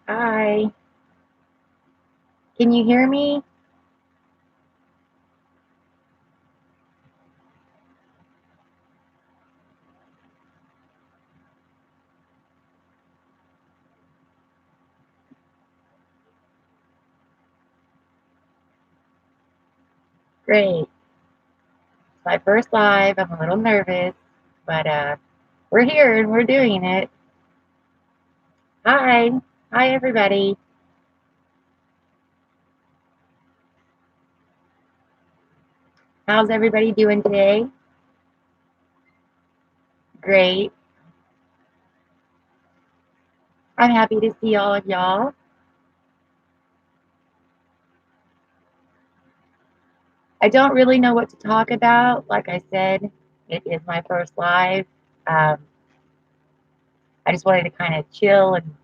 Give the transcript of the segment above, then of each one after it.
Hi. Can you hear me? Great. It's my first live. I'm a little nervous, but we're here and we're doing it. Hi. Hi, everybody. How's everybody doing today? Great. I'm happy to see all of y'all. I don't really know what to talk about. Like I said, it is my first live. Um, I just wanted to kind of chill and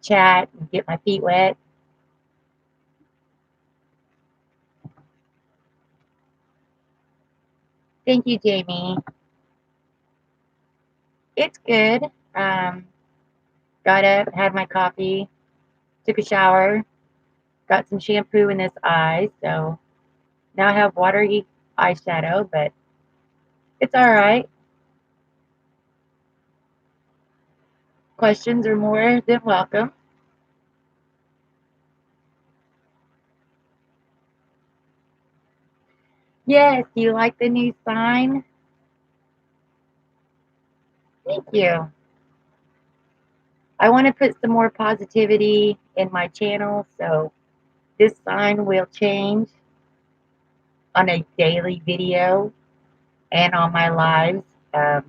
chat and get my feet wet. Thank you, Jamie. It's good. Um, got up, had my coffee, took a shower, got some shampoo in this eye, so now I have watery eyeshadow, but it's all right. Questions are more than welcome. Yes, do you like the new sign? Thank you. I want to put some more positivity in my channel, so this sign will change on a daily video and on my lives um,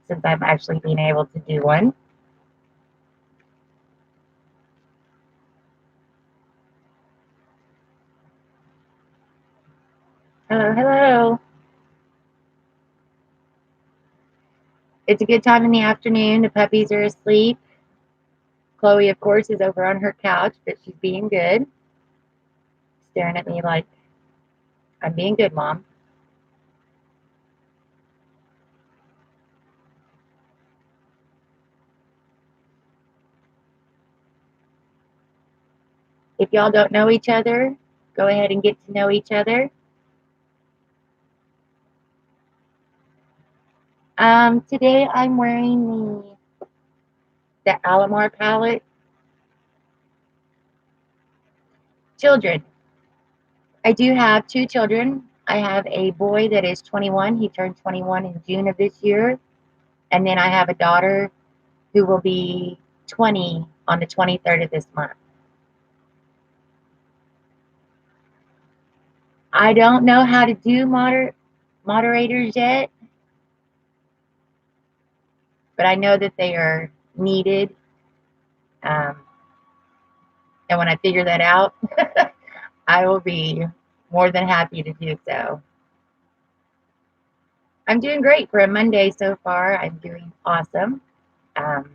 since I'm actually being able to do one. Hello, hello. It's a good time in the afternoon. The puppies are asleep. Chloe, of course, is over on her couch, but she's being good, staring at me like I'm being good, Mom. If y'all don't know each other, go ahead and get to know each other. Today I'm wearing the Alamar palette. Children. I do have two children. I have a boy that is 21. He turned 21 in June of this year. And then I have a daughter who will be 20 on the 23rd of this month. I don't know how to do moderators yet, but I know that they are needed. Um, and when I figure that out, I will be more than happy to do so. I'm doing great for a Monday so far. I'm doing awesome. Um,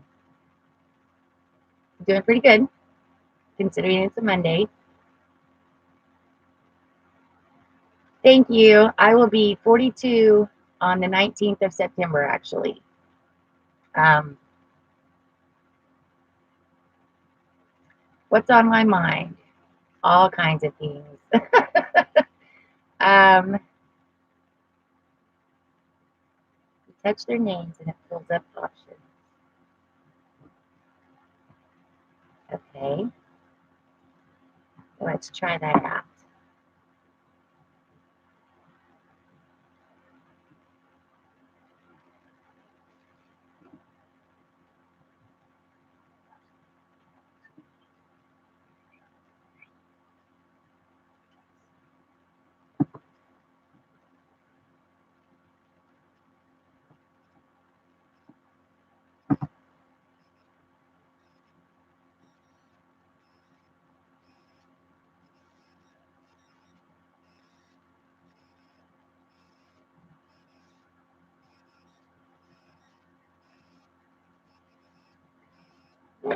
doing pretty good considering it's a Monday. Thank you. I will be 42 on the 19th of September, actually. Um, what's on my mind? All kinds of things. um, you touch their names and it pulls up options. Okay, let's try that out.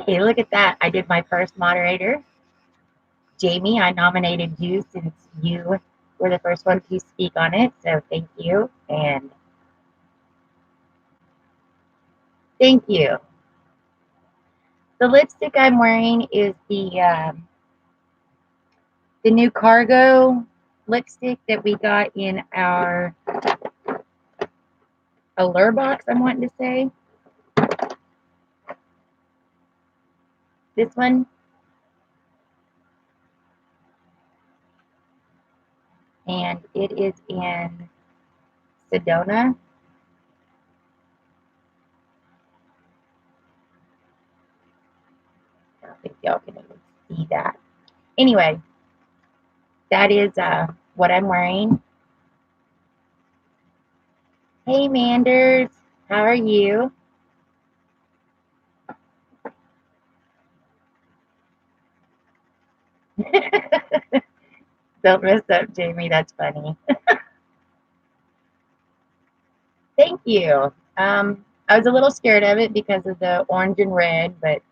Hey, look at that. I did my first moderator. Jamie, I nominated you since you were the first one to speak on it. So thank you. And thank you. The lipstick I'm wearing is the new cargo lipstick that we got in our allure box, I'm wanting to say. This one. And it is in Sedona. I don't think y'all can even see that. Anyway, that is what I'm wearing. Hey, Manders. How are you? Don't mess up, Jamie. That's funny. Thank you. I was a little scared of it because of the orange and red, but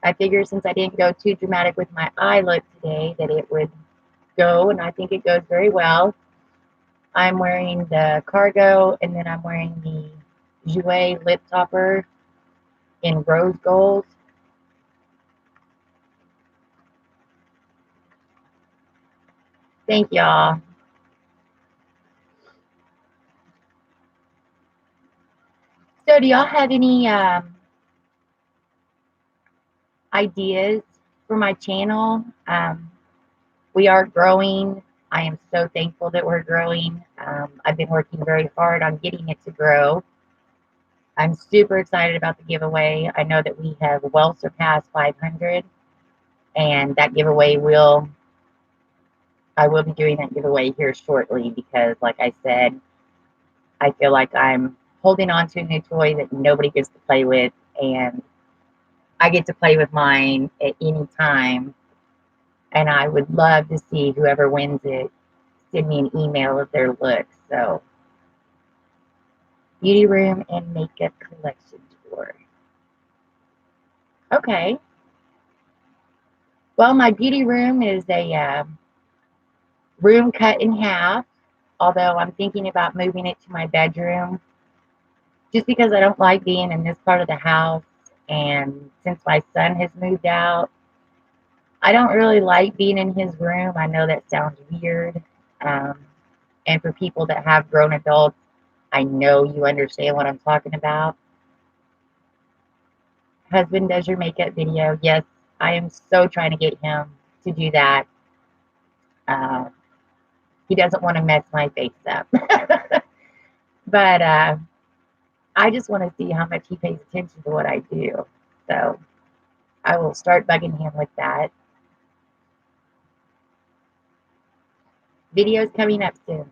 I figured since I didn't go too dramatic with my eye look today that it would go, and I think it goes very well. I'm wearing the cargo, and then I'm wearing the Jouer lip topper in rose gold. Thank y'all. So, do y'all have any ideas for my channel? We are growing. I am so thankful that we're growing. I've been working very hard on getting it to grow. I'm super excited about the giveaway. I know that we have well surpassed 500, and that giveaway I will be doing that giveaway here shortly because, like I said, I feel like I'm holding on to a new toy that nobody gets to play with, and I get to play with mine at any time. And I would love to see whoever wins it send me an email of their look. So, beauty room and makeup collection tour. Okay. Well, my beauty room is a room cut in half, although I'm thinking about moving it to my bedroom just because I don't like being in this part of the house. And since my son has moved out, I don't really like being in his room. I know that sounds weird. Um, and for people that have grown adults, I know you understand what I'm talking about. Husband does your makeup video. Yes, I am so trying to get him to do that. Uh, he doesn't want to mess my face up. But I just want to see how much he pays attention to what I do. So I will start bugging him with that. Videos coming up soon.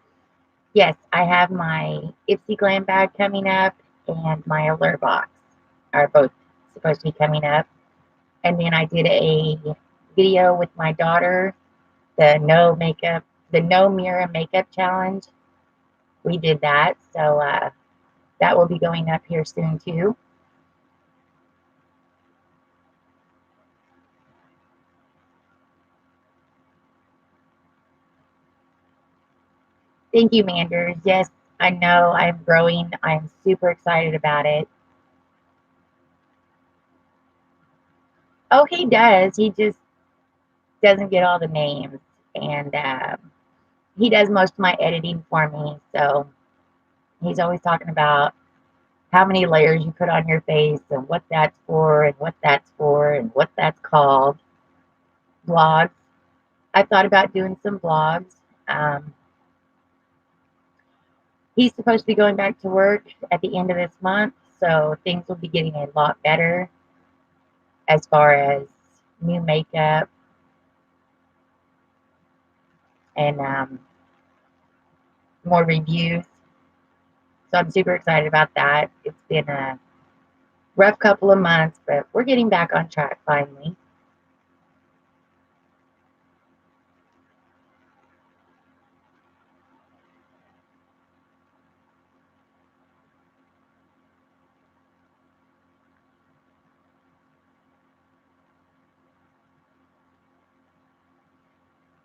Yes, I have my Ipsy Glam bag coming up and my Allure box are both supposed to be coming up. And then I did a video with my daughter, the no mirror makeup challenge. We did that. So that will be going up here soon too. Thank you, Manders. Yes, I know I'm growing. I'm super excited about it. Oh, he does. He just doesn't get all the names. And he does most of my editing for me. So he's always talking about how many layers you put on your face and what that's for and what that's for and what that's called. Blogs. I thought about doing some blogs. Um, he's supposed to be going back to work at the end of this month. So things will be getting a lot better as far as new makeup and more reviews. So I'm super excited about that. It's been a rough couple of months, but we're getting back on track finally.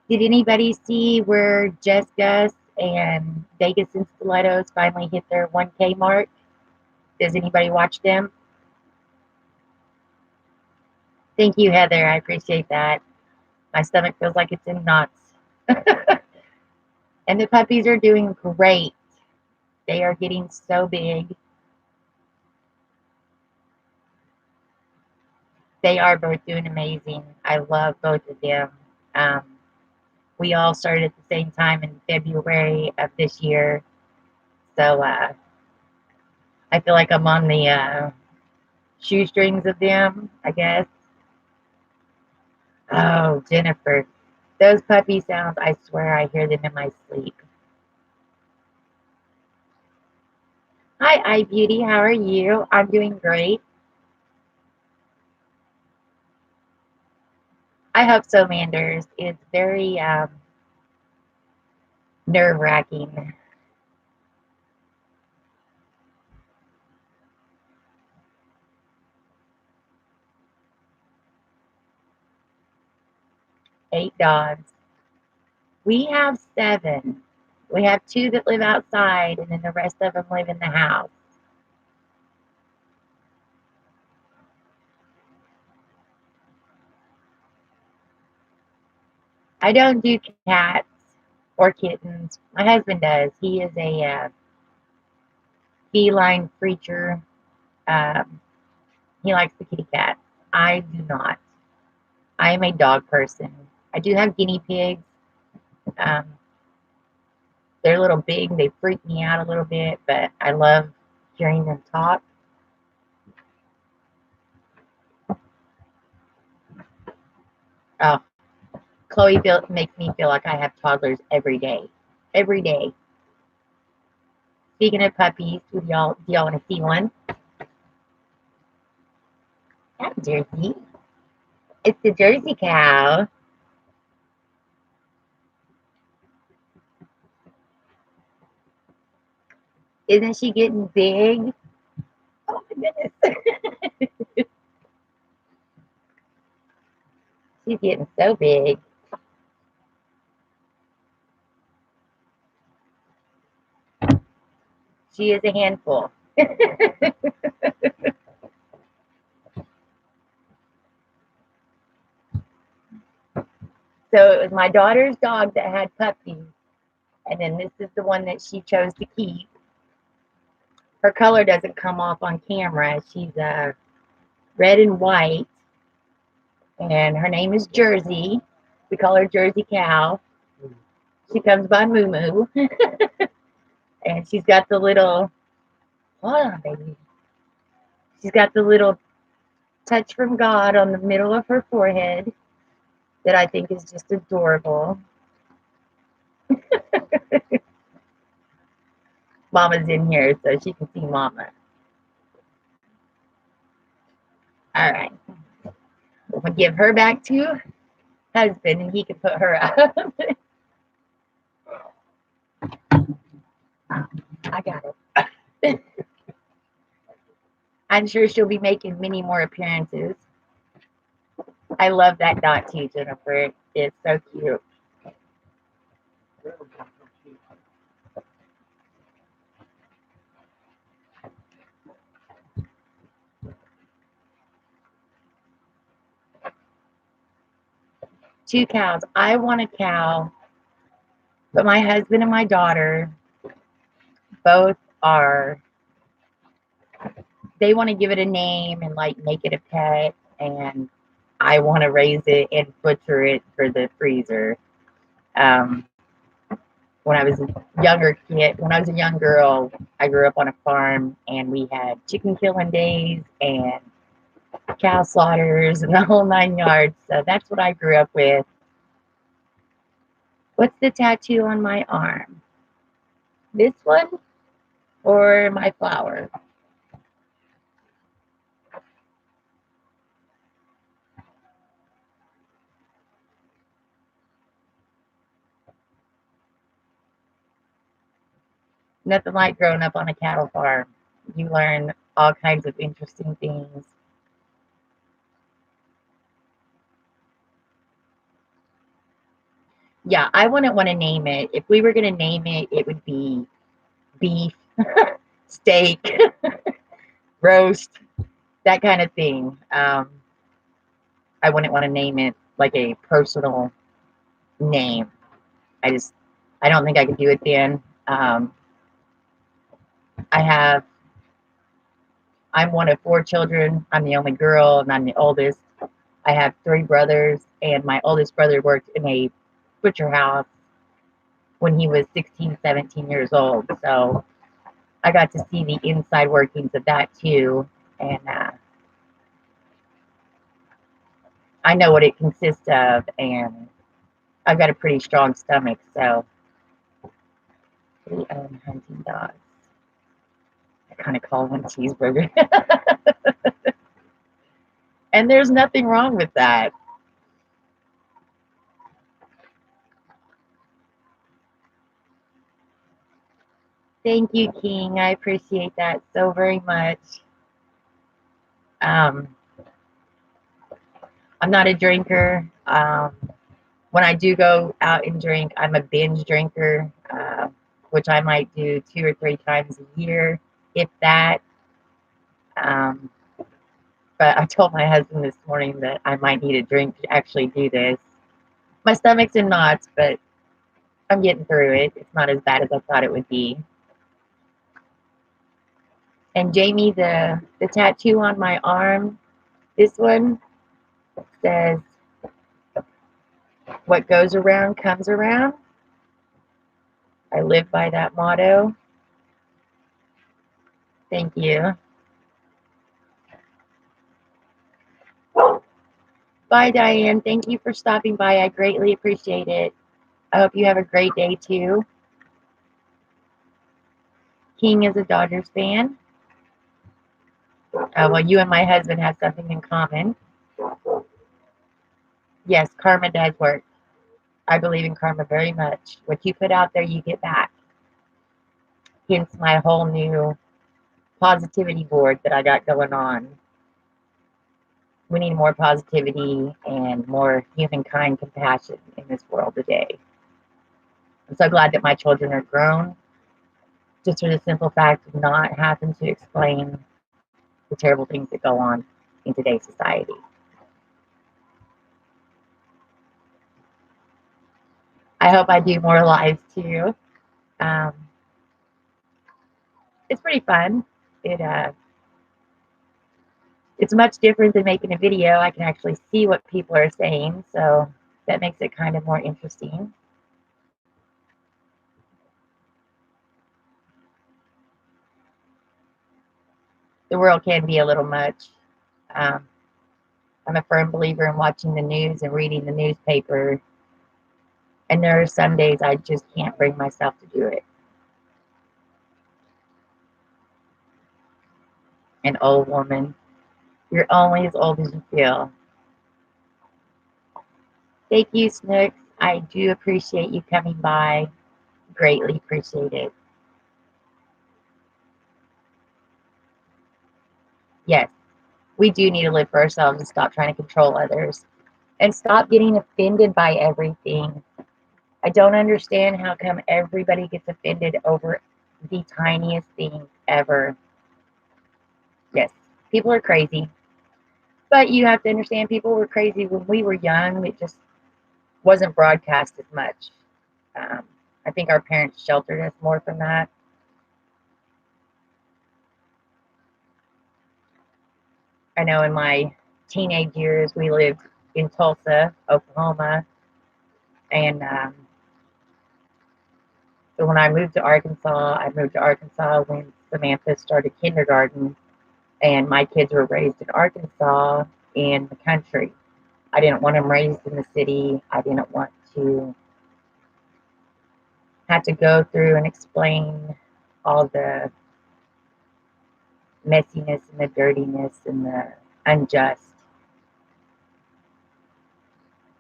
Did anybody see where Just Gus and Vegas and Stilettos finally hit their 1K mark? Does anybody watch them? Thank you, Heather. I appreciate that. My stomach feels like it's in knots. And the puppies are doing great. They are getting so big. They are both doing amazing. I love both of them. Um, we all started at the same time in February of this year. So I feel like I'm on the shoestrings of them, I guess. Oh, Jennifer. Those puppy sounds, I swear I hear them in my sleep. Hi, iBeauty. How are you? I'm doing great. I hope so, Manders. It's very nerve wracking. 8 dogs. We have 7. We have 2 that live outside, and then the rest of them live in the house. I don't do cats or kittens. My husband does. He is a feline creature. Um, he likes the kitty cats. I do not. I am a dog person. I do have guinea pigs. Um, they're a little big. They freak me out a little bit, but I love hearing them talk. Oh, makes me feel like I have toddlers every day. Every day. Speaking of puppies, do y'all want to see one? Hi, Jersey. It's the Jersey cow. Isn't she getting big? Oh my goodness. She's getting so big. She is a handful. So it was my daughter's dog that had puppies, and then this is the one that she chose to keep. Her color doesn't come off on camera. She's red and white, and her name is Jersey. We call her Jersey Cow. She comes by Moo Moo, and she's got the little, hold on, baby. She's got the little touch from God on the middle of her forehead that I think is just adorable. Mama's in here, so she can see Mama. All right. We'll give her back to husband, and he can put her up. I got it. I'm sure she'll be making many more appearances. I love that dot too, Jennifer. It's so cute. 2 cows. I want a cow, but my husband and my daughter both are. They want to give it a name and like make it a pet, and I want to raise it and butcher it for the freezer. Um, when I was when I was a young girl, I grew up on a farm, and we had chicken killing days and cow slaughters and the whole 9 yards. So that's what I grew up with. What's the tattoo on my arm? This one or my flower? Nothing like growing up on a cattle farm. You learn all kinds of interesting things. Yeah, I wouldn't want to name it. If we were going to name it, it would be beef, steak, roast, that kind of thing. I wouldn't want to name it like a personal name. I don't think I could do it then. I have, I'm one of 4 children. I'm the only girl and I'm the oldest. I have 3 brothers, and my oldest brother worked in a butcher house when he was 16, 17 years old. So I got to see the inside workings of that too. And I know what it consists of, and I've got a pretty strong stomach. So we own hunting dogs. I kind of call one cheeseburger. And there's nothing wrong with that. Thank you, King. I appreciate that so very much. Um, I'm not a drinker. When I do go out and drink, I'm a binge drinker, which I might do 2 or 3 times a year, if that. Um, but I told my husband this morning that I might need a drink to actually do this. My stomach's in knots, but I'm getting through it. It's not as bad as I thought it would be. And Jamie, the tattoo on my arm, this one says, "What goes around comes around." I live by that motto. Thank you. Bye, Diane. Thank you for stopping by. I greatly appreciate it. I hope you have a great day too. King is a Dodgers fan. Well, you and my husband have something in common. Yes, karma does work. I believe in karma very much. What you put out there, you get back. Hence my whole new positivity board that I got going on. We need more positivity and more humankind compassion in this world today. I'm so glad that my children are grown, just for the simple fact of not having to explain the terrible things that go on in today's society. I hope I do more lives too. Um, it's pretty fun. It's much different than making a video. I can actually see what people are saying, so that makes it kind of more interesting. The world can be a little much. Um, I'm a firm believer in watching the news and reading the newspaper, and there are some days I just can't bring myself to do it. An old woman, you're only as old as you feel. Thank you, Snooks. I do appreciate you coming by. Greatly appreciate it. Yes, we do need to live for ourselves and stop trying to control others and stop getting offended by everything. I don't understand how come everybody gets offended over the tiniest thing ever. Yes, people are crazy. But you have to understand people were crazy when we were young. It just wasn't broadcast as much. Um, I think our parents sheltered us more from that. I know in my teenage years, we lived in Tulsa, Oklahoma. And so when I moved to Arkansas when Samantha started kindergarten. And my kids were raised in Arkansas in the country. I didn't want them raised in the city. I didn't want to have to go through and explain all the messiness and the dirtiness and the unjust.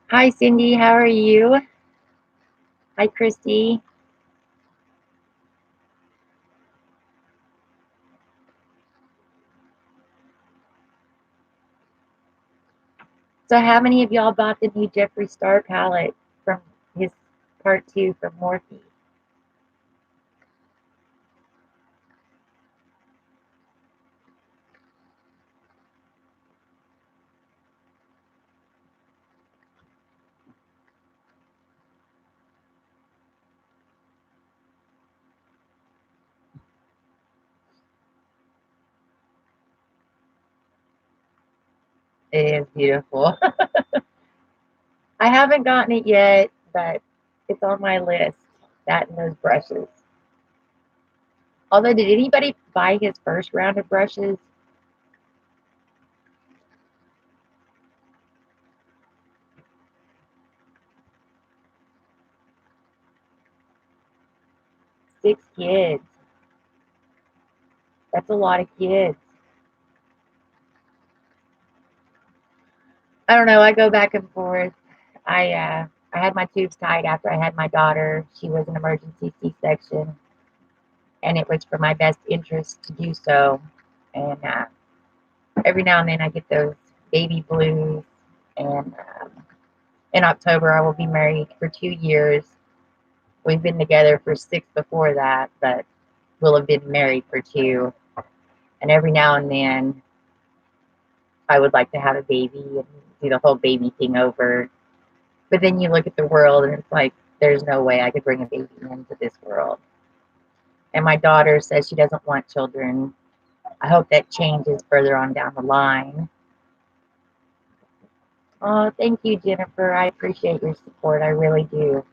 Hi, Cindy. How are you? Hi, Christy. So how many of y'all bought the new Jeffree Star palette from his part 2 from Morphe? It is beautiful. I haven't gotten it yet, but it's on my list. That and those brushes. Although, did anybody buy his first round of brushes? 6 kids. That's a lot of kids. I don't know. I go back and forth. I had my tubes tied after I had my daughter. She was an emergency C-section, and it was for my best interest to do so. And every now and then I get those baby blues. And in October I will be married for 2 years. We've been together for 6 before that, but we'll have been married for 2. And every now and then I would like to have a baby and do the whole baby thing over. But then you look at the world and it's like, there's no way I could bring a baby into this world. And my daughter says she doesn't want children. I hope that changes further on down the line. Oh, thank you, Jennifer. I appreciate your support. I really do.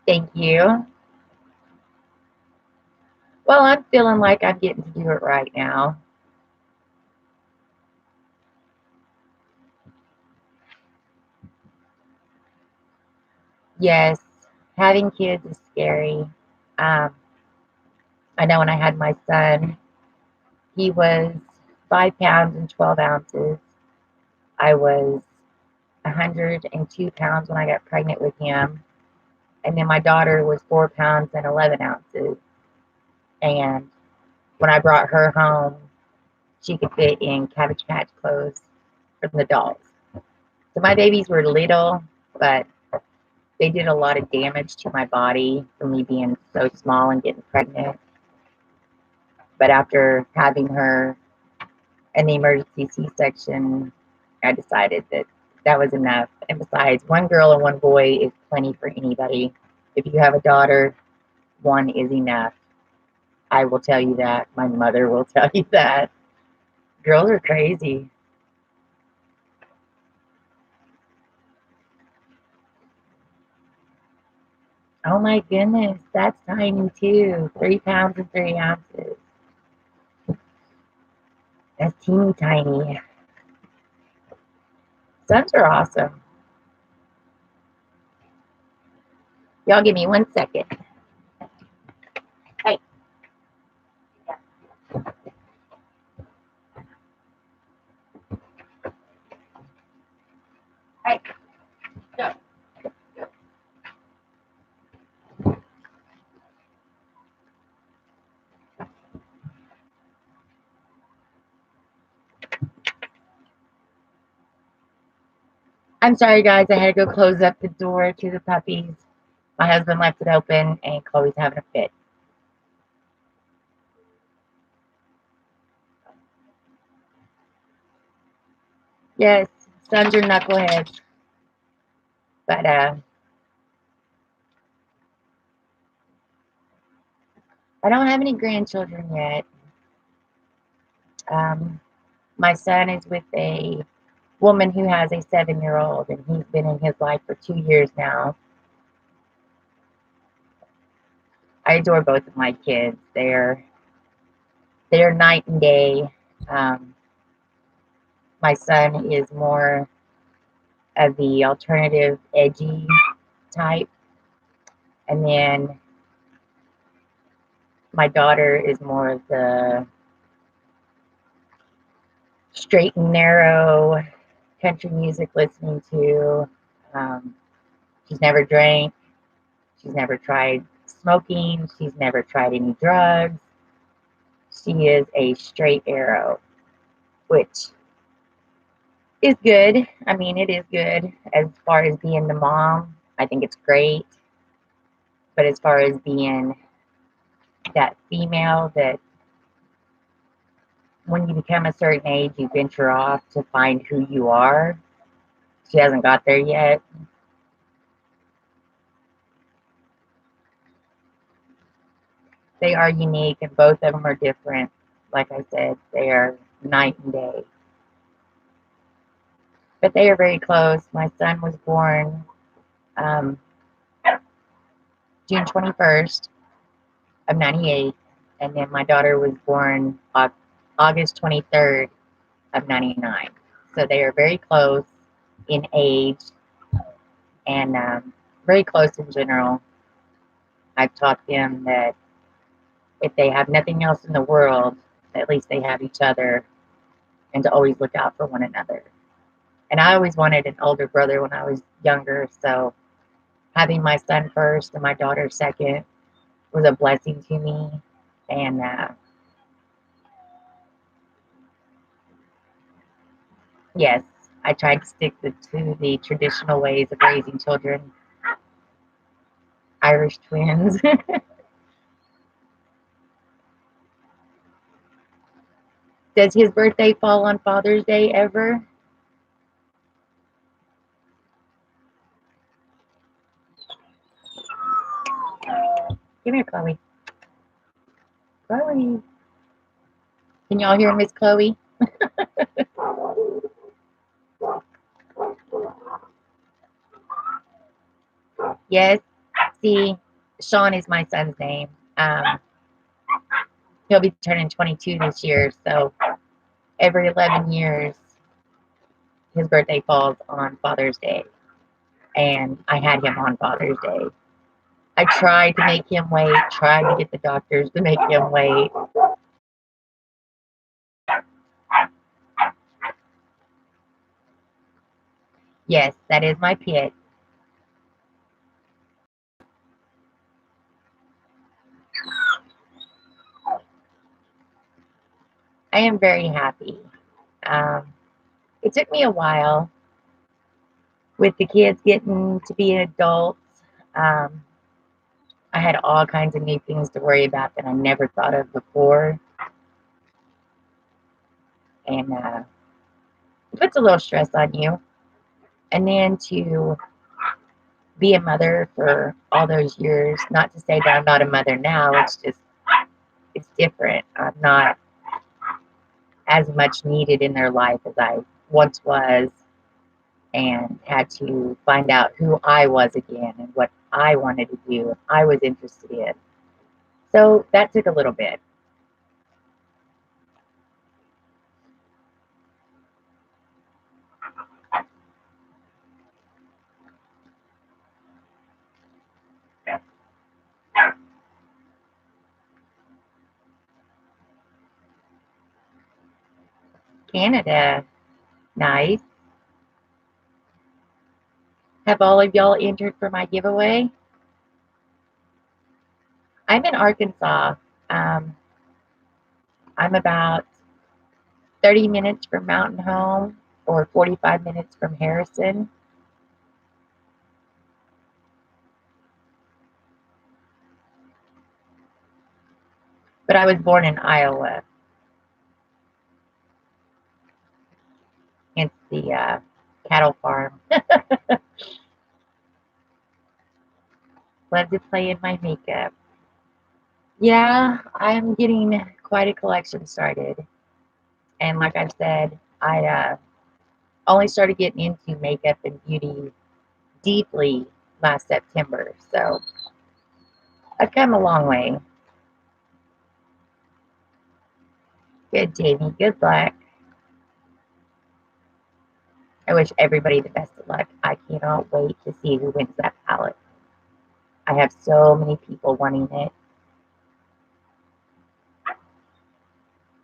Thank you. Well, I'm feeling like I'm getting to do it right now. Yes, having kids is scary. Um, I know when I had my son, he was 5 pounds and 12 ounces. I was 102 pounds when I got pregnant with him. And then my daughter was 4 pounds and 11 ounces. And when I brought her home, she could fit in Cabbage Patch clothes from the dolls. So my babies were little, but they did a lot of damage to my body for me being so small and getting pregnant. But after having her and the emergency C-section, I decided that that was enough. And besides, one girl and one boy is plenty for anybody. If you have a daughter, one is enough. I will tell you that. My mother will tell you that. Girls are crazy. Oh my goodness, that's tiny too. 3 pounds and 3 ounces. That's teeny tiny. Sons are awesome. Y'all give me 1 second. Hey. Hey. Go. I'm sorry, guys. I had to go close up the door to the puppies. My husband left it open, and Chloe's having a fit. Yes, sons are knuckleheads. But I don't have any grandchildren yet. Um, my son is with a woman who has a 7-year-old, and he's been in his life for 2 years now. I adore both of my kids. They're night and day. Um, my son is more of the alternative, edgy type, and then my daughter is more of the straight and narrow country music listening to. Um, she's never drank. She's never tried smoking. She's never tried any drugs. She is a straight arrow, which is good. I mean, it is good as far as being the mom. I think it's great. But as far as being that female that when you become a certain age, you venture off to find who you are, she hasn't got there yet. They are unique and both of them are different. Like I said, they are night and day. But they are very close. My son was born um, June 21st of 98, and then my daughter was born August 23rd of 99. So they are very close in age and very close in general. I've taught them that if they have nothing else in the world, at least they have each other and to always look out for one another. And I always wanted an older brother when I was younger, so having my son first and my daughter second was a blessing to me. And yes, I tried to stick to the traditional ways of raising children. Irish twins. Does his birthday fall on Father's Day ever? Come here, Chloe. Chloe. Can y'all hear Miss Chloe? Yes. See, Sean is my son's name. He'll be turning 22 this year, so every 11 years, his birthday falls on Father's Day. And I had him on Father's Day. I tried to make him wait, tried to get the doctors to make him wait. Yes, that is my pit. I am very happy. Um, it took me a while with the kids getting to be adults. Um, I had all kinds of new things to worry about that I never thought of before. And it puts a little stress on you. And then to be a mother for all those years, not to say that I'm not a mother now, it's just, it's different. I'm not as much needed in their life as I once was, and had to find out who I was again and what I wanted to do and I was interested in. So that took a little bit. Canada, nice. Have all of y'all entered for my giveaway? I'm in Arkansas. Um, I'm about 30 minutes from Mountain Home or 45 minutes from Harrison. But I was born in Iowa, hence the cattle farm. Love to play in my makeup. Yeah, I'm getting quite a collection started. And like I've said, I only started getting into makeup and beauty deeply last September. So I've come a long way. Good, Jamie. Good luck. I wish everybody the best of luck. I cannot wait to see who wins that palette. I have so many people wanting it.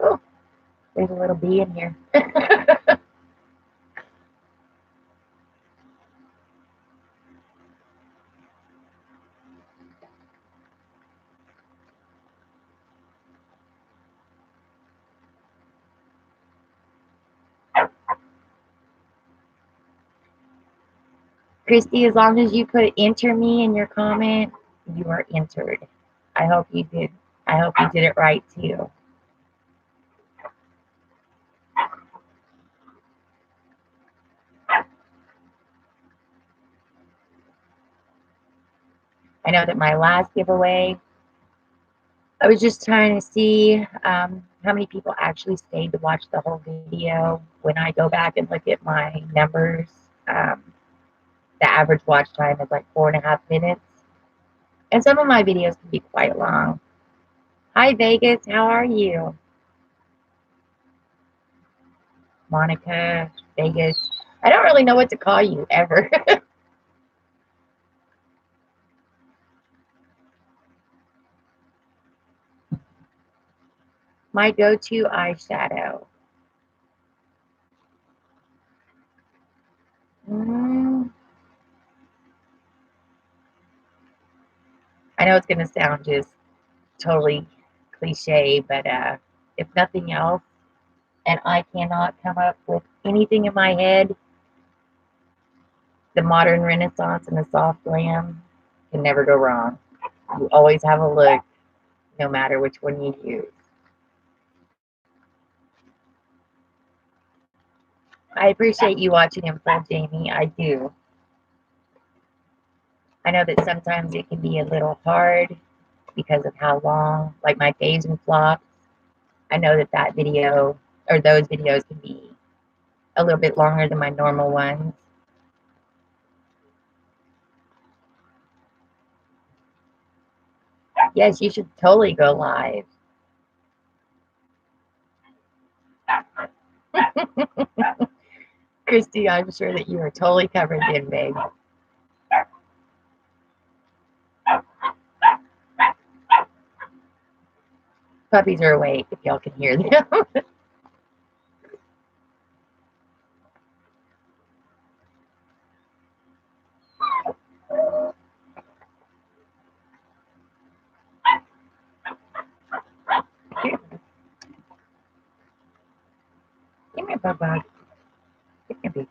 Oh, there's a little bee in here. Christy, as long as you put enter me in your comment, you are entered. I hope you did. I hope you did it right too. I know that my last giveaway, I was just trying to see how many people actually stayed to watch the whole video. When I go back and look at my numbers, the average watch time is like 4.5 minutes. And some of my videos can be quite long. Hi, Vegas. How are you? Monica, Vegas. I don't really know what to call you ever. My go-to eyeshadow. Mm, I know it's going to sound just totally cliche, but if nothing else, and I cannot come up with anything in my head, the modern renaissance and the soft glam can never go wrong. You always have a look, no matter which one you use. I appreciate you watching in full, Jamie. I do. I know that sometimes it can be a little hard because of how long, like my faves and flops. I know that that video or those videos can be a little bit longer than my normal ones. Yes, you should totally go live. Christy, I'm sure that you are totally covered in, babe. Puppies are awake if y'all can hear them. Come here, Bubba. Come here, baby.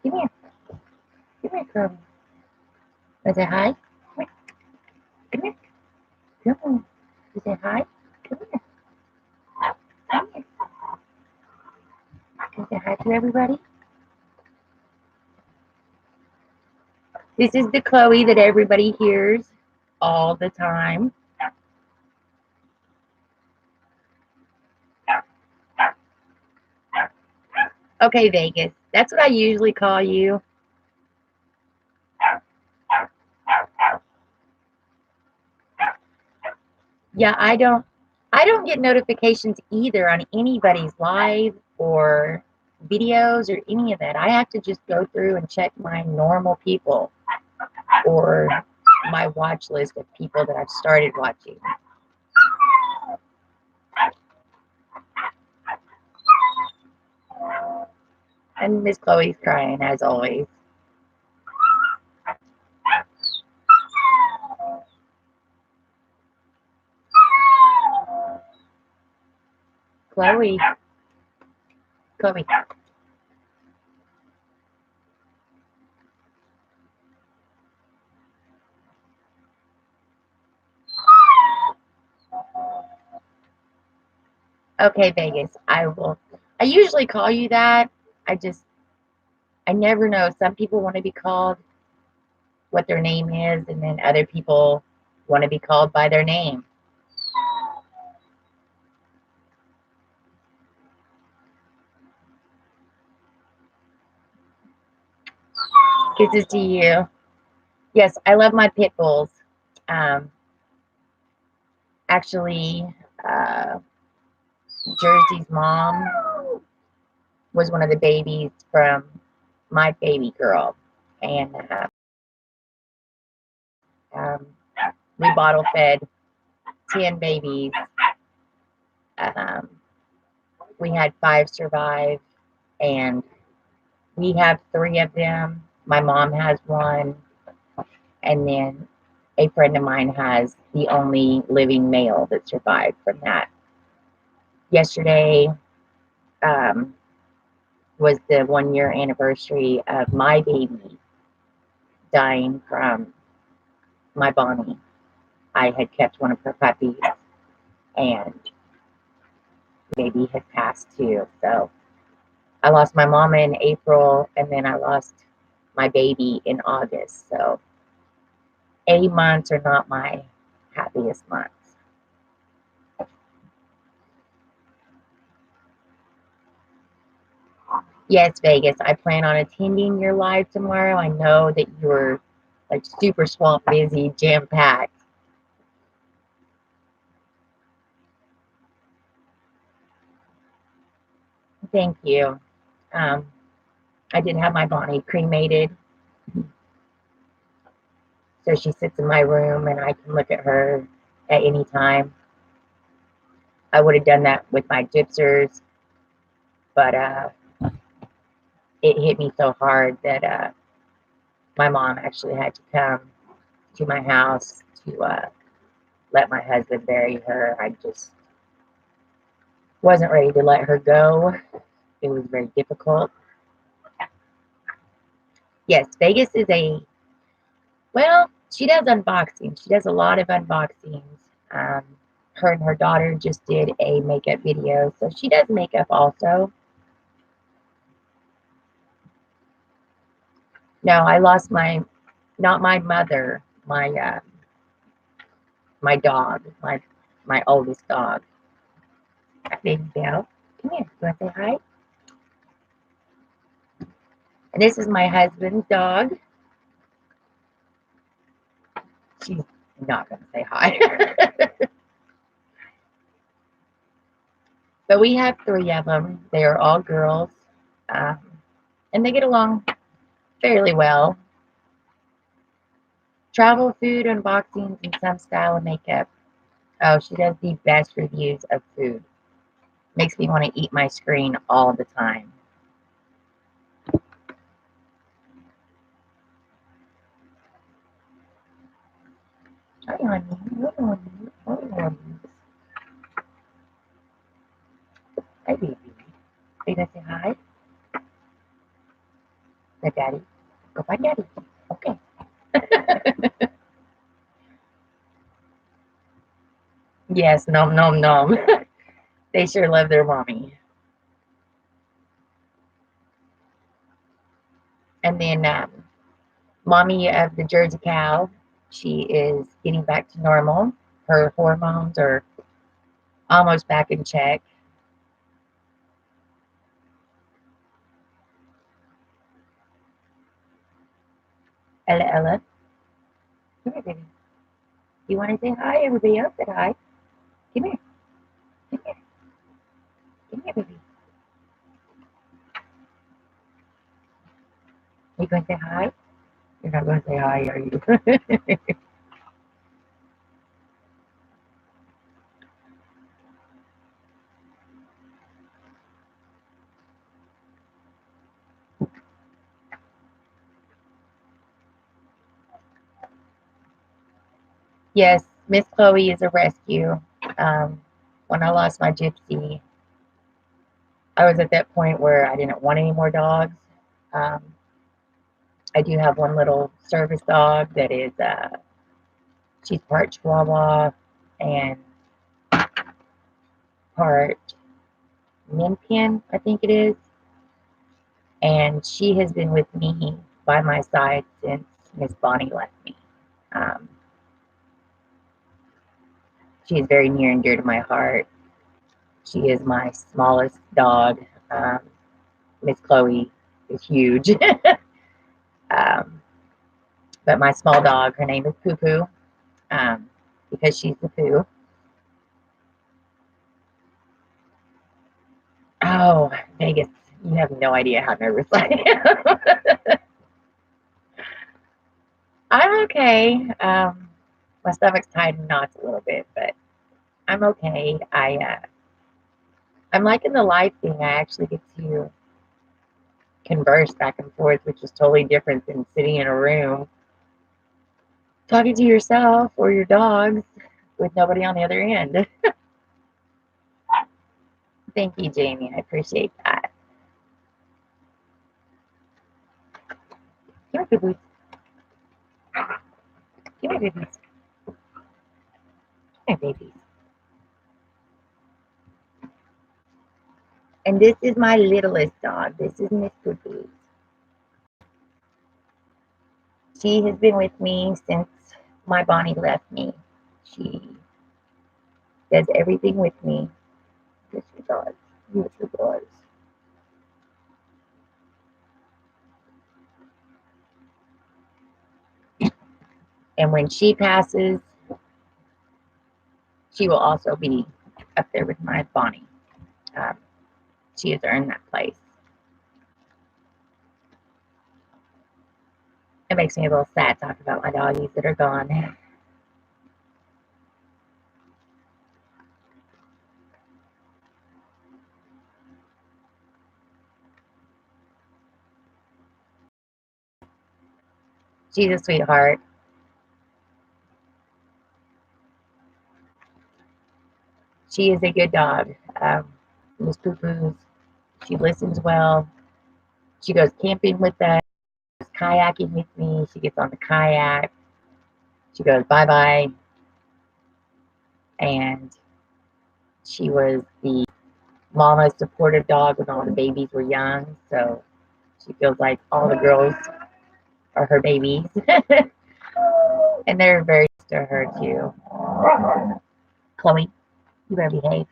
Come here. Come here, girl. Want to say hi? Come here. Come on. You say hi? Come here. Come here. Can you say hi to everybody? This is the Chloe that everybody hears all the time. Okay, Vegas. That's what I usually call you. Yeah, I don't get notifications either on anybody's live or videos or any of that. I have to just go through and check my normal people or my watch list of people that I've started watching. And Miss Chloe's crying as always. Chloe. Chloe. Okay, Vegas. I usually call you that. I never know. Some people want to be called what their name is, and then other people want to be called by their name. Kisses to you. Yes, I love my pit bulls. Um, actually, uh, Jersey's mom was one of the babies from my baby girl, and um, we bottle fed 10 babies. Um, we had 5 survive, and we have 3 of them. My mom has 1, and then a friend of mine has the only living male that survived from that. Yesterday was the 1-year anniversary of my baby dying from my Bonnie. I had kept one of her puppies, and baby had passed too. So I lost my mama in April, and then I lost my baby in August. So 8 months are not my happiest months. Yes, Vegas, I plan on attending your live tomorrow. I know that you're like super swamped, busy, jam-packed. Thank you. Um, I did have my Bonnie cremated, so she sits in my room and I can look at her at any time. I would have done that with my gypsers, but it hit me so hard that my mom actually had to come to my house to let my husband bury her. I just wasn't ready to let her go. It was very difficult. Yes, Vegas is well, she does unboxing. She does a lot of unboxings. Um, her and her daughter just did a makeup video, so she does makeup also. No, I lost not my mother, my dog, my oldest dog. Hi, baby Belle. Come here. You want to say hi? And this is my husband's dog. She's not going to say hi. But we have three of them. They are all girls. Um, and they get along fairly well. Travel, food, unboxings, and some style of makeup. Oh, she does the best reviews of food. Makes me want to eat my screen all the time. Hi, honey. Hi, honey. Hi, honey. Hi, baby. Are you going to say hi? To daddy. Go find daddy. Okay. Yes, nom nom nom. They sure love their mommy. And then mommy of the Jersey cow, she is getting back to normal. Her hormones are almost back in check. Ella, Ella, come here, baby. You want to say hi? Everybody else said hi. Come here. Come here. Come here, baby. You going to say hi? You're not going to say hi, are you? Yes, Miss Chloe is a rescue. Um, when I lost my gypsy, I was at that point where I didn't want any more dogs. Um, I do have one little service dog that is, she's part Chihuahua and part Minpin, I think it is. And she has been with me by my side since Miss Bonnie left me. Um, she is very near and dear to my heart. She is my smallest dog. Miss Chloe is huge. um, but my small dog, her name is Poo Poo, because she's the poo. Oh, Vegas, you have no idea how nervous I am. I'm okay. My stomach's tied in knots a little bit, but I'm okay. I'm liking the live thing. I actually get to converse back and forth, which is totally different than sitting in a room talking to yourself or your dogs with nobody on the other end. Thank you, Jamie. I appreciate that. Come here, babies. Come here, babies. Come here, babies. And this is my littlest dog. This is Miss Poopy. She has been with me since my Bonnie left me. She does everything with me. Yes, she does. Yes, she does. And when she passes, she will also be up there with my Bonnie. Um, she has earned that place. It makes me a little sad talking about my doggies that are gone. She's a sweetheart. She is a good dog. Miss Poo Poo's. She listens well. She goes camping with us, kayaking with me. She gets on the kayak. She goes bye bye. And she was the mama's supportive dog when all the babies were young. So she feels like all the girls are her babies. And they're very to her too. Chloe, you better behave.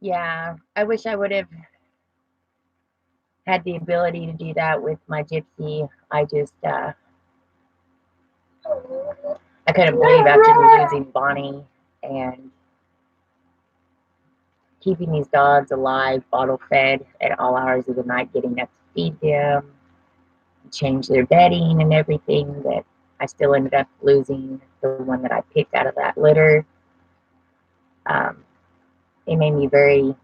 Yeah, I wish I would have had the ability to do that with my gypsy. I couldn't believe after losing Bonnie and keeping these dogs alive, bottle fed at all hours of the night, getting up to feed them, change their bedding and everything, that I still ended up losing the one that I picked out of that litter. Um, it made me very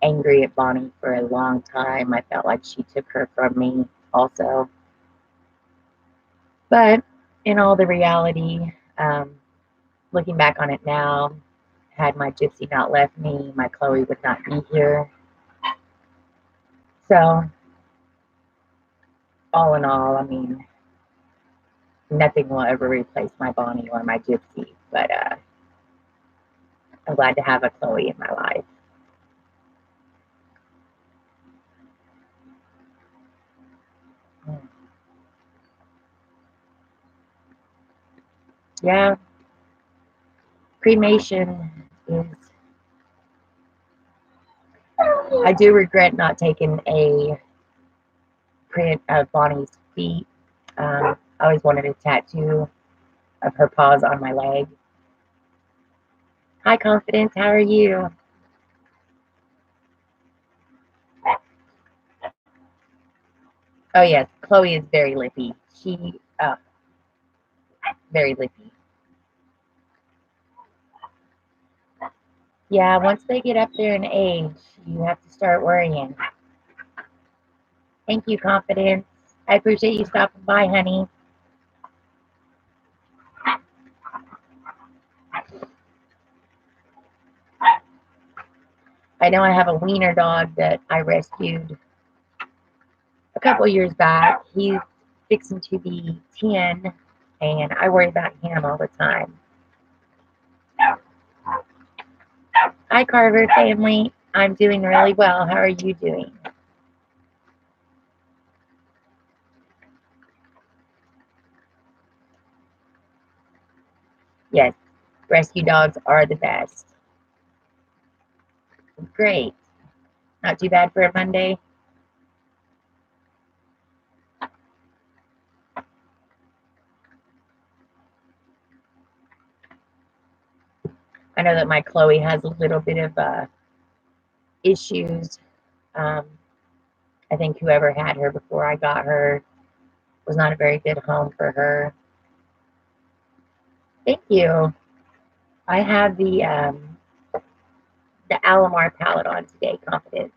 angry at Bonnie for a long time. I felt like she took her from me also. But in all the reality, looking back on it now, had my gypsy not left me, my Chloe would not be here. So, all in all, I mean, nothing will ever replace my Bonnie or my gypsy. But I'm glad to have a Chloe in my life. Yeah, cremation is. I do regret not taking a print of Bonnie's feet. I always wanted a tattoo of her paws on my leg. Hi, Confidence. How are you? Oh yes, Chloe is very lippy. She very lippy. Yeah, once they get up there in age, you have to start worrying. Thank you, Confidence. I appreciate you stopping by, honey. I know I have a wiener dog that I rescued a couple years back. He's fixing to be 10, and I worry about him all the time. Hi, Carver family. I'm doing really well. How are you doing? Yes, rescue dogs are the best. Great. Not too bad for a Monday. I know that my Chloe has a little bit of issues. Um, I think whoever had her before I got her was not a very good home for her. Thank you. I have the Alamar palette on today, Confidence.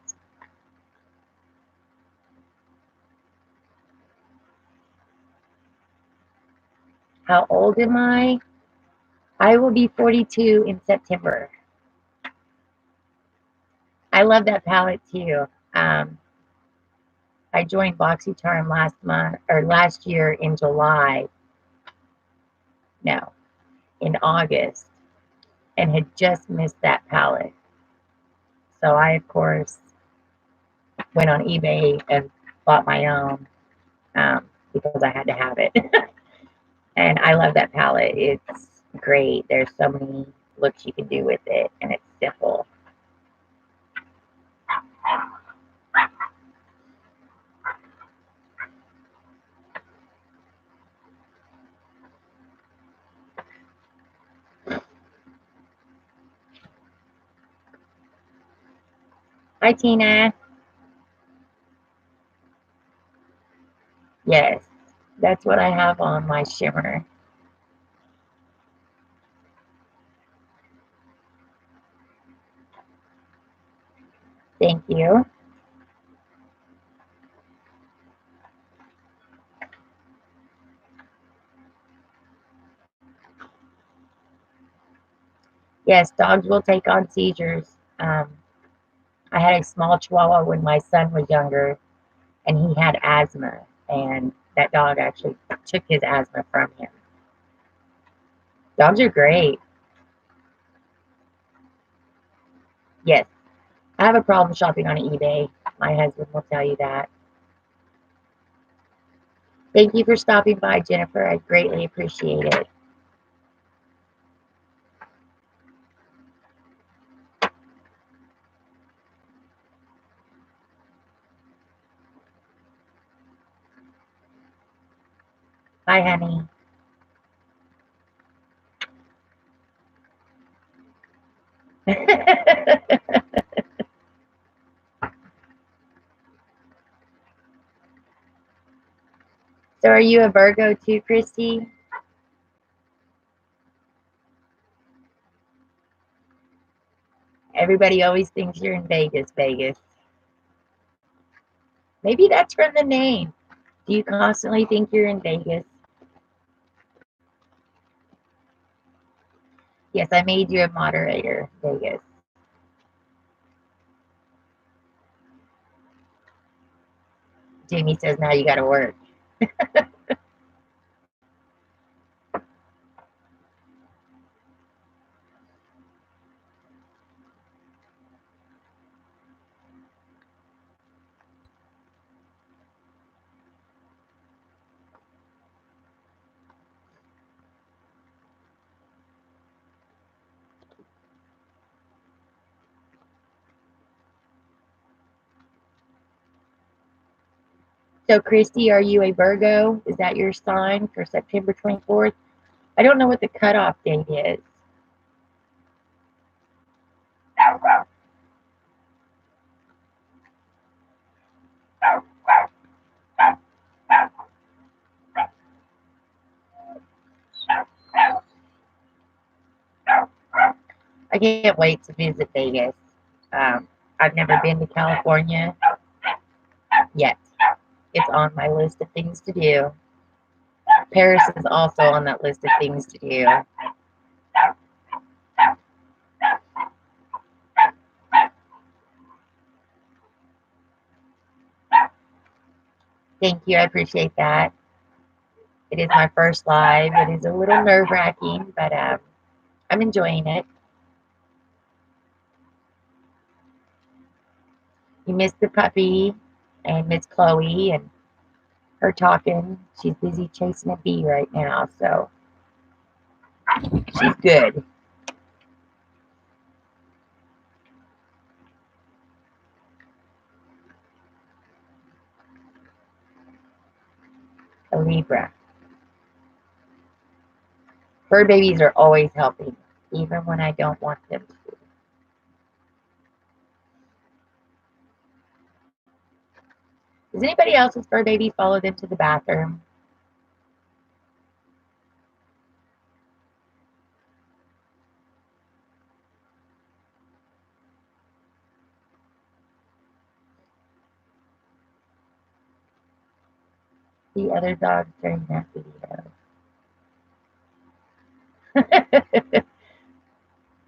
How old am I? I will be 42 in September. I love that palette too. Um, I joined BoxyCharm last year in July. No, in August, and had just missed that palette. So I, of course, went on eBay and bought my own because I had to have it. And I love that palette. It's great. There's so many looks you can do with it, and it's simple. Hi, Tina. Yes, that's what I have on my shimmer. Thank you. Yes, dogs will take on seizures. Um, I had a small chihuahua when my son was younger, and he had asthma, and that dog actually took his asthma from him. Dogs are great. Yes, I have a problem shopping on eBay. My husband will tell you that. Thank you for stopping by, Jennifer. I greatly appreciate it. Bye, honey. So are you a Virgo too, Christy? Everybody always thinks you're in Vegas, Vegas. Maybe that's from the name. Do you constantly think you're in Vegas? Yes, I made you a moderator, Vegas. Jamie says now you got to work. So, Christy, are you a Virgo? Is that your sign for September 24th? I don't know what the cutoff date is. I can't wait to visit Vegas. I've never been to California yet. It's on my list of things to do. Paris is also on that list of things to do. Thank you. I appreciate that. It is my first live. It is a little nerve wracking, but I'm enjoying it. You missed the puppy and Miss Chloe and her talking. She's busy chasing a bee right now, so she's good. A Libra. Fur babies are always helping, even when I don't want them to. Does anybody else's fur baby follow them to the bathroom? The other dogs during that video.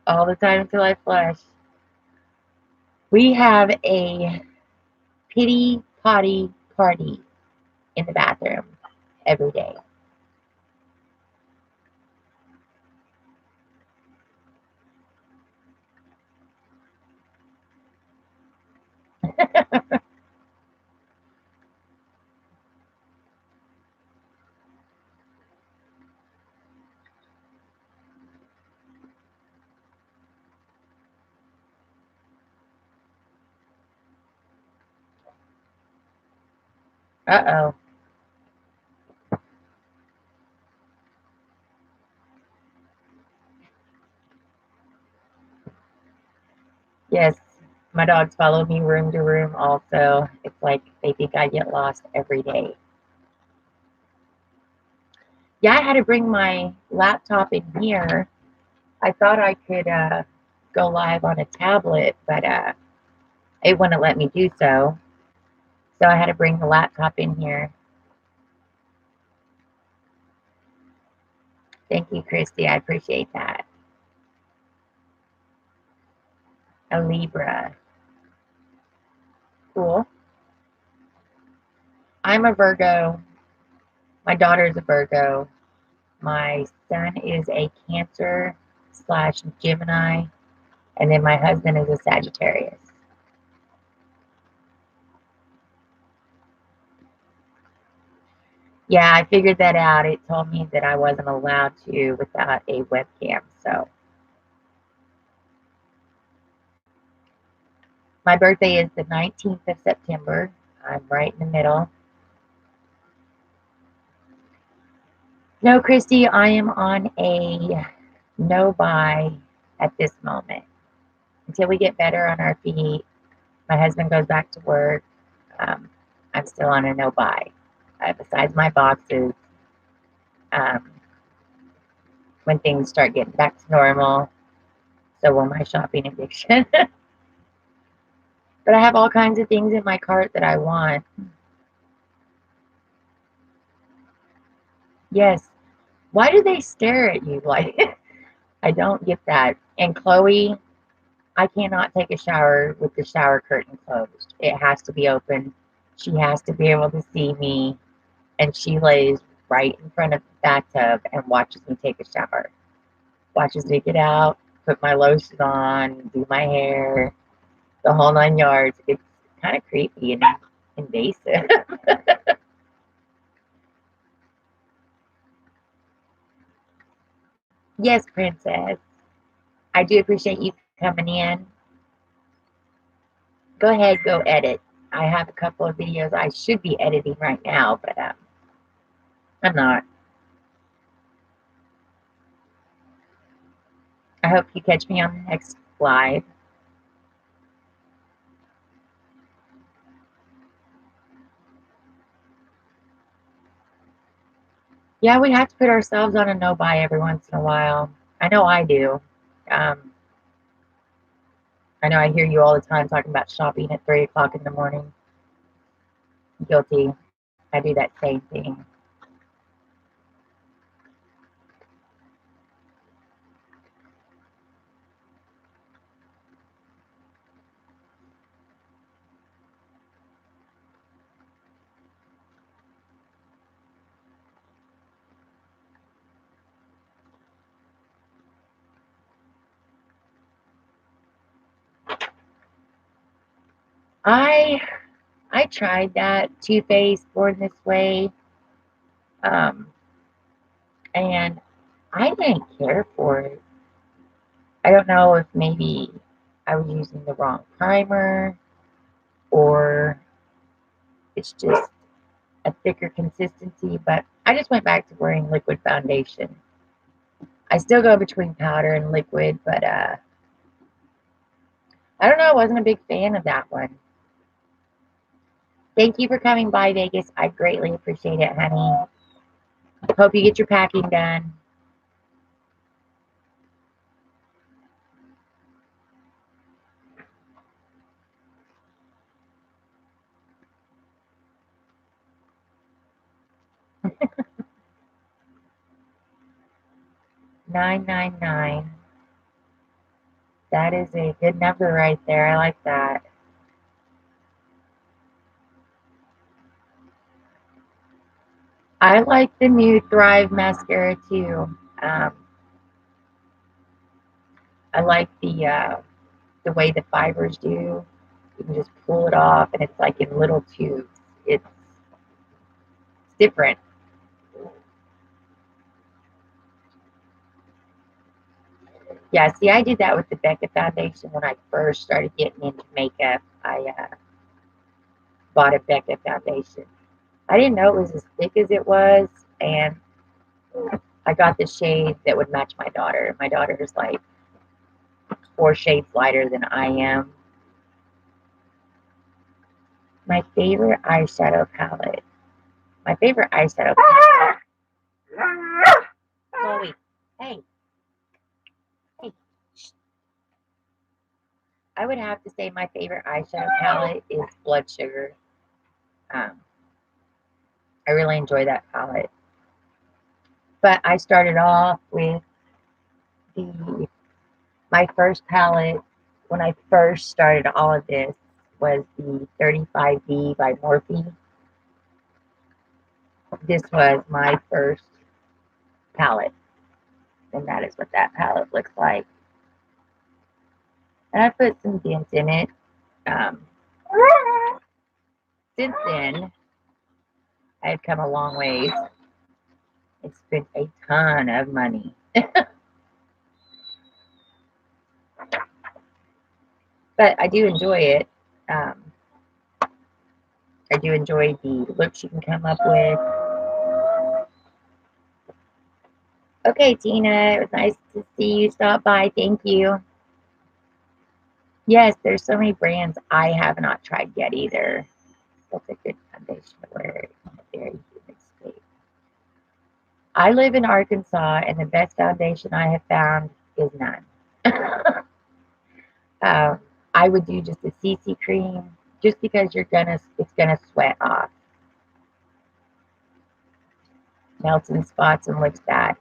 All the time until I flush. We have a pity potty party in the bathroom every day. Uh-oh. Yes, my dogs follow me room to room also. It's like they think I get lost every day. Yeah, I had to bring my laptop in here. I thought I could go live on a tablet, but it wouldn't let me do so. So I had to bring the laptop in here. Thank you, Christy. I appreciate that. A Libra. Cool. I'm a Virgo. My daughter's a Virgo. My son is a Cancer slash Gemini. And then my husband is a Sagittarius. Yeah, I figured that out. It told me that I wasn't allowed to without a webcam. So my birthday is the 19th of September. I'm right in the middle. No, Christy, I am on a no buy at this moment. Until we get better on our feet, my husband goes back to work. Um, I'm still on a no buy. Besides my boxes, um, when things start getting back to normal, so will my shopping addiction. But I have all kinds of things in my cart that I want. Yes. Why do they stare at you like I don't get that. And Chloe, I cannot take a shower with the shower curtain closed. It has to be open. She has to be able to see me, and she lays right in front of the bathtub and watches me take a shower. Watches me get out, put my lotion on, do my hair, the whole 9 yards. It's kind of creepy and invasive. Yes, Princess. I do appreciate you coming in. Go ahead, go edit. I have a couple of videos I should be editing right now, but I'm not. I hope you catch me on the next live. Yeah, we have to put ourselves on a no buy every once in a while. I know I do. Um, I know I hear you all the time talking about shopping at 3 o'clock in the morning. Guilty. I do that same thing. I I tried that Too Faced Born This Way, um, and I didn't care for it. I don't know if maybe I was using the wrong primer or it's just a thicker consistency, but I just went back to wearing liquid foundation. I still go between powder and liquid, but I don't know. I wasn't a big fan of that one. Thank you for coming by, Vegas. I greatly appreciate it, honey. Hope you get your packing done. Nine nine nine. That is a good number right there. I like that. I like the new Thrive mascara too. Um, I like the way the fibers do. You can just pull it off, and it's like in little tubes. It's different. Yeah, see, I did that with the Becca Foundation when I first started getting into makeup. I bought a Becca Foundation. I didn't know it was as thick as it was, and I got the shade that would match my daughter. My daughter is like 4 shades lighter than I am. My favorite eyeshadow palette. My favorite eyeshadow palette. Chloe, hey, hey. I would have to say my favorite eyeshadow palette is Blood Sugar. Um, I really enjoy that palette. But I started off with the my first palette when I first started all of this was the 35B by Morphe. This was my first palette, and that is what that palette looks like. And I put some dents in it. Um, since then, I've come a long ways. I spent a ton of money. But I do enjoy it. Um, I do enjoy the looks you can come up with. Okay, Tina, it was nice to see you stop by. Thank you. Yes, there's so many brands I have not tried yet either. That's a good foundation to wear in a very humid state. I live in Arkansas, and the best foundation I have found is none. um, I would do just a CC cream, just because it's gonna sweat off, melts in spots and looks bad.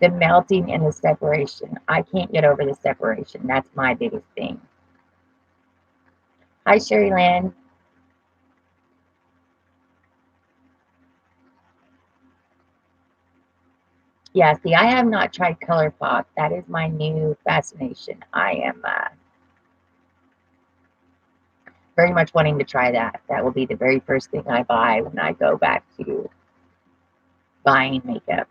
The melting and the separation, I can't get over the separation. That's my biggest thing. Hi, Sherry Lynn. Yeah, see, I have not tried ColourPop. That is my new fascination. I am very much wanting to try that. That will be the very first thing I buy when I go back to buying makeup.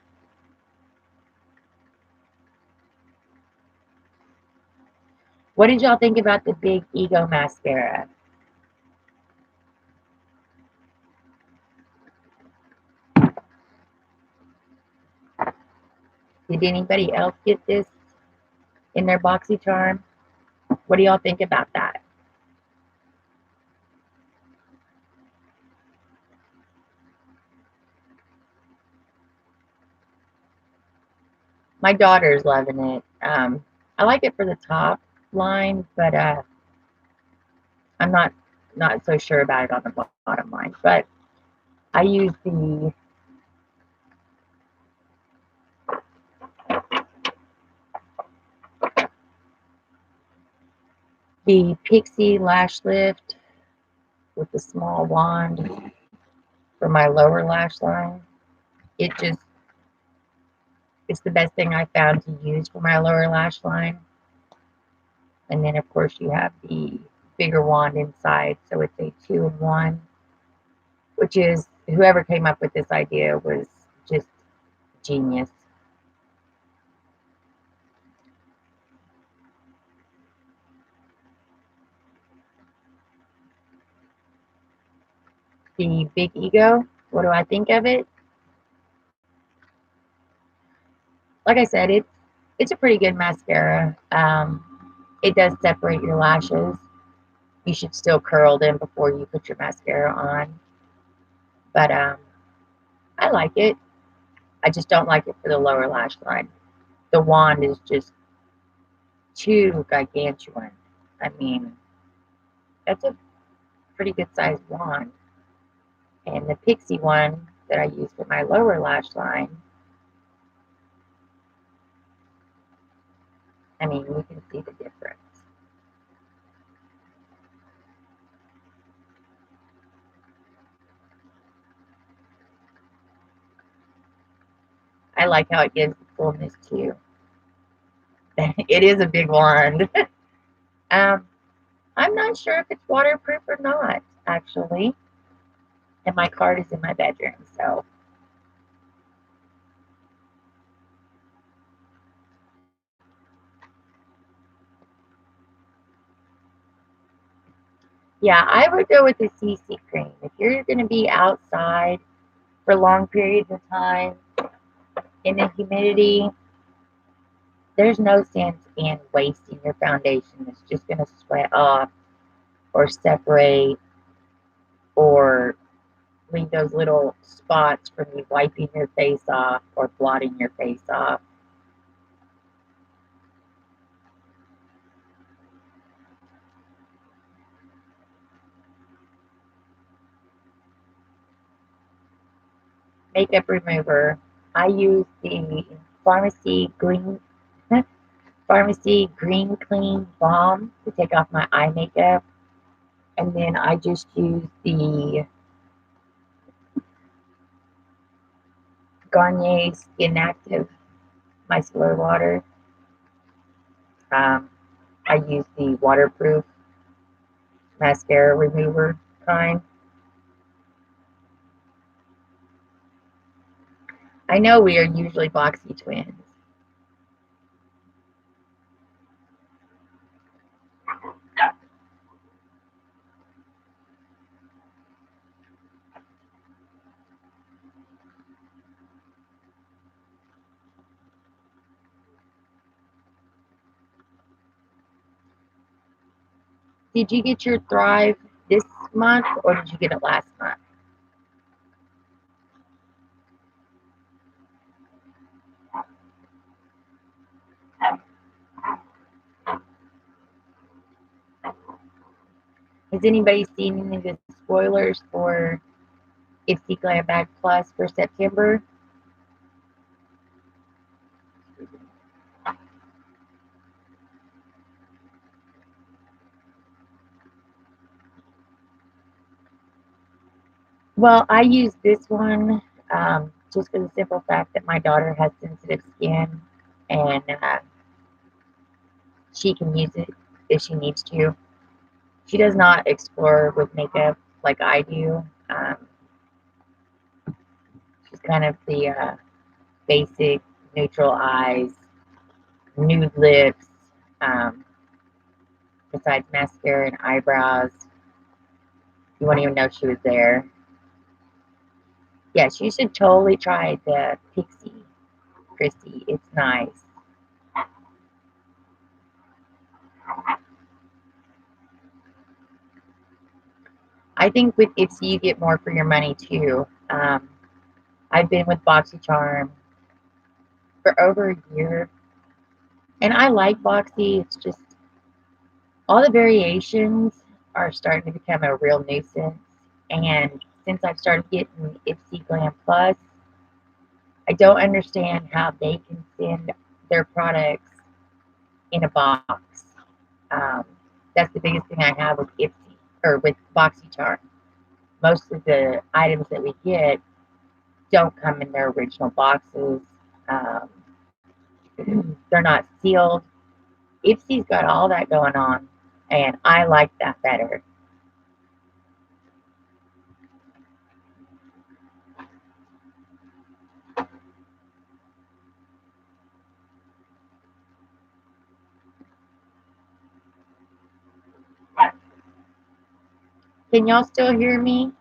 What did y'all think about the Big Ego mascara? Did anybody else get this in their BoxyCharm? What do y'all think about that? My daughter's loving it. I like it for the top line, but I'm not so sure about it on the bottom line. But I use the Pixie Lash Lift with the small wand for my lower lash line. It just it's the best thing I found to use for my lower lash line. And then of course you have the bigger wand inside, so it's a 2-in-1, which is whoever came up with this idea was just genius. The Big Ego, what do I think of it? Like I said, it's a pretty good mascara. It does separate your lashes. You should still curl them before you put your mascara on. But I like it. I just don't like it for the lower lash line. The wand is just too gargantuan. I mean, that's a pretty good sized wand. And the Pixie one that I use for my lower lash line, I mean, you can see the difference. I like how it gives the fullness too. It is a big wand. um, I'm not sure if it's waterproof or not, actually. And my card is in my bedroom, so yeah, I would go with the CC cream. If you're going to be outside, for long periods of time in the humidity, there's no sense in wasting your foundation. It's just going to sweat off or separate or leave those little spots from you wiping your face off or blotting your face off. Makeup remover. I use the Pharmacy Green Pharmacy Green Clean Balm to take off my eye makeup. And then I just use the Garnier Skin Active Micellar Water. Um, I use the waterproof mascara remover kind. I know we are usually boxy twins. Did you get your Thrive this month or did you get it last month? Has anybody seen any of the spoilers for Ipsy Glam Bag Plus for September? Well, I use this one just for the simple fact that my daughter has sensitive skin and she can use it if she needs to. She does not explore with makeup like I do. She's kind of the basic neutral eyes, nude lips, um, besides mascara and eyebrows. You won't even know she was there. Yes, you should totally try the Pixie, Christy. It's nice. I think with Ipsy you get more for your money too. I've been with BoxyCharm for over a year, and I like Boxy. It's just all the variations are starting to become a real nuisance. And since I've started getting Ipsy Glam Plus, I don't understand how they can send their products in a box. Um, that's the biggest thing I have with Ipsy or with BoxyCharm. Most of the items that we get don't come in their original boxes. Um, they're not sealed. Ipsy's got all that going on, and I like that better. Can y'all still hear me?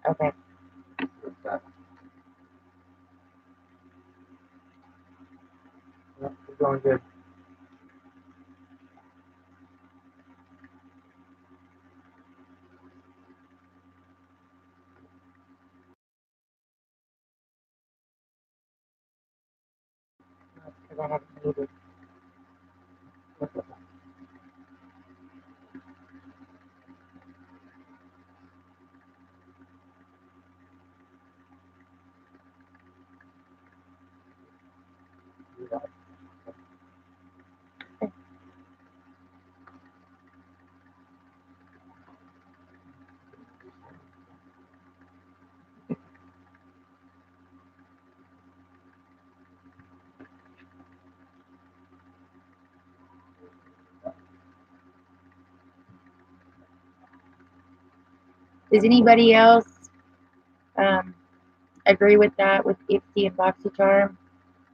Okay. Going good. Because I haven't muted. Does anybody else um, agree with that with Ipsy and BoxyCharm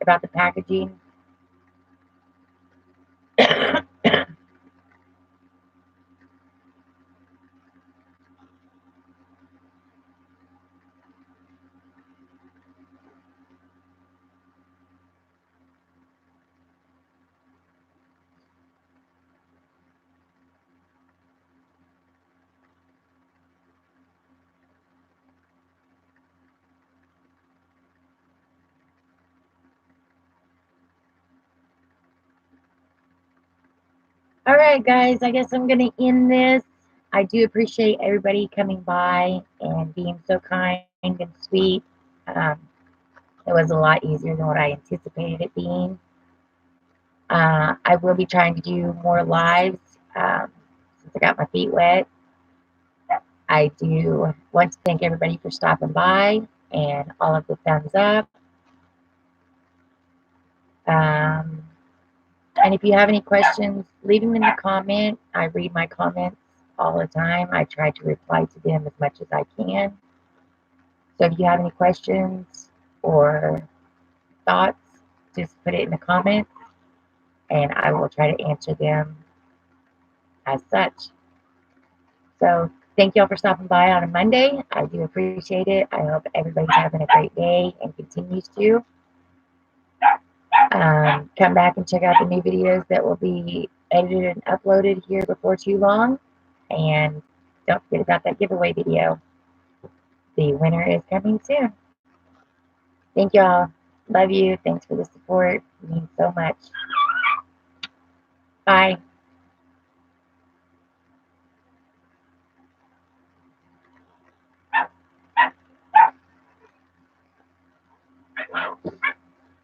about the packaging? All right, guys, I guess I'm going to end this. I do appreciate everybody coming by and being so kind and sweet. Um, it was a lot easier than what I anticipated it being. I will be trying to do more lives since I got my feet wet. I do want to thank everybody for stopping by and all of the thumbs up. Um, and if you have any questions, leave them in the comment. I read my comments all the time. I try to reply to them as much as I can. So if you have any questions or thoughts, just put it in the comments and I will try to answer them as such. So thank y'all for stopping by on a Monday. I do appreciate it. I hope everybody's having a great day and continues to. Come back and check out the new videos that will be edited and uploaded here before too long. And don't forget about that giveaway video. The winner is coming soon. Thank y'all. Love you. Thanks for the support. It means so much. Bye.